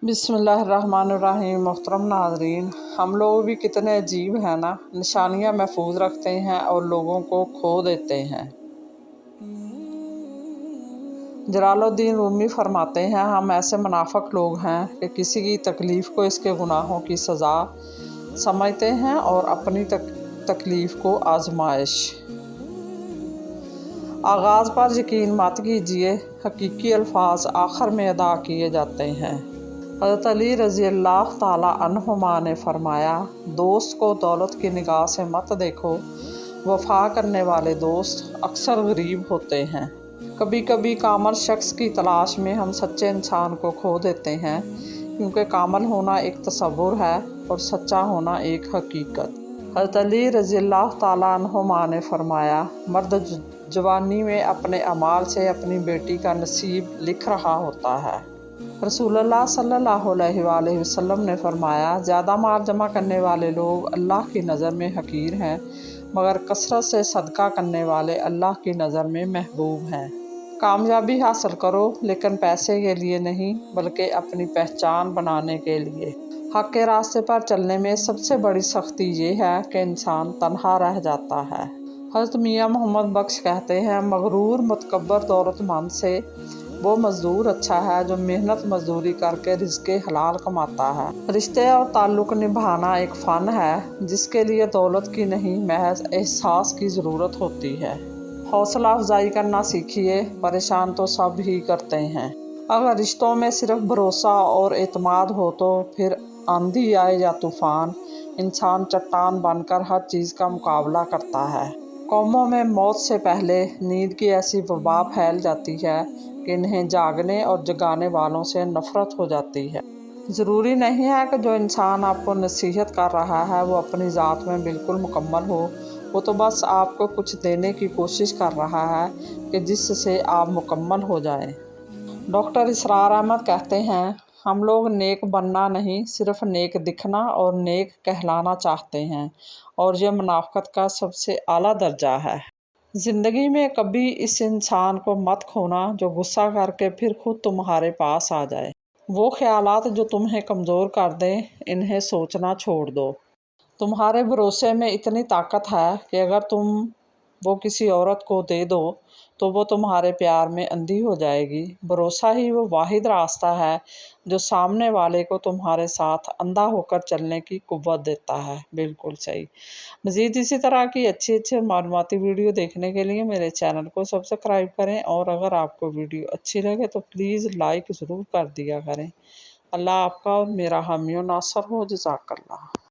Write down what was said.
बिस्मिल्लाहिर्रहमानिर्रहीम। मोहतरम नाज़रीन, हम लोग भी कितने अजीब हैं ना। निशानियाँ महफूज रखते हैं और लोगों को खो देते हैं। जलालुद्दीन रूमी फरमाते हैं, हम ऐसे मुनाफिक लोग हैं कि किसी की तकलीफ़ को इसके गुनाहों की सज़ा समझते हैं और अपनी तकलीफ़ को आजमाइश। आगाज़ पर यकीन मत कीजिए, हकीकी अल्फाज आखिर में अदा किए जाते हैं। हज़रत अली रज़ी अल्लाह ताला अन्हुमा ने फरमाया, दोस्त को दौलत की निगाह से मत देखो, वफ़ा करने वाले दोस्त अक्सर गरीब होते हैं। कभी कभी कामल शख्स की तलाश में हम सच्चे इंसान को खो देते हैं, क्योंकि कामल होना एक तसव्वुर है और सच्चा होना एक हकीकत। हज़रत अली रज़ी अल्लाह ताला अन्हुमा ने फरमाया, मर्द जवानी में अपने अमाल से अपनी बेटी का नसीब लिख रहा होता है। रसूलुल्लाह सल्लल्लाहु अलैहि वसल्लम ने फरमाया, ज़्यादा माल जमा करने वाले लोग अल्लाह की नज़र में हकीर हैं, मगर कसरत से सदका करने वाले अल्लाह की नज़र में महबूब हैं। कामयाबी हासिल करो, लेकिन पैसे के लिए नहीं, बल्कि अपनी पहचान बनाने के लिए। हक़ के रास्ते पर चलने में सबसे बड़ी सख्ती ये है कि इंसान तन्हा रह जाता है। हज़रत मियाँ मोहम्मद बख्श कहते हैं, मगरूर मुतकब्बर दौलतमंद से वो मज़दूर अच्छा है जो मेहनत मजदूरी करके रिज़्क़े हलाल कमाता है। रिश्ते और ताल्लुक़ निभाना एक फ़न है, जिसके लिए दौलत की नहीं, महज एहसास की ज़रूरत होती है। हौसला अफजाई करना सीखिए, परेशान तो सब ही करते हैं। अगर रिश्तों में सिर्फ भरोसा और एतमाद हो तो फिर आंधी आए या तूफ़ान, इंसान चट्टान बनकर हर चीज़ का मुकाबला करता है। कौमों में मौत से पहले नींद की ऐसी वबा फैल जाती है कि इन्हें जागने और जगाने वालों से नफ़रत हो जाती है। ज़रूरी नहीं है कि जो इंसान आपको नसीहत कर रहा है वो अपनी ज़ात में बिल्कुल मुकम्मल हो। वो तो बस आपको कुछ देने की कोशिश कर रहा है कि जिससे आप मुकम्मल हो जाएं। डॉक्टर इसरार अहमद कहते हैं, हम लोग नेक बनना नहीं, सिर्फ नेक दिखना और नेक कहलाना चाहते हैं, और यह मुनाफ़िक़त का सबसे आला दर्जा है। ज़िंदगी में कभी इस इंसान को मत खोना जो गुस्सा करके फिर खुद तुम्हारे पास आ जाए। वो ख़यालात जो तुम्हें कमज़ोर कर दें, इन्हें सोचना छोड़ दो। तुम्हारे भरोसे में इतनी ताकत है कि अगर तुम वो किसी औरत को दे दो तो वो तुम्हारे प्यार में अंधी हो जाएगी। भरोसा ही वो वाहिद रास्ता है जो सामने वाले को तुम्हारे साथ अंधा होकर चलने की कुव्वत देता है। बिल्कुल सही। मज़ीद इसी तरह की अच्छी मालूमाती वीडियो देखने के लिए मेरे चैनल को सब्सक्राइब करें, और अगर आपको वीडियो अच्छी लगे तो प्लीज़ लाइक ज़रूर कर दिया करें। अल्लाह आपका और मेरा हामी और नासर हो। जज़ाकल्लाह।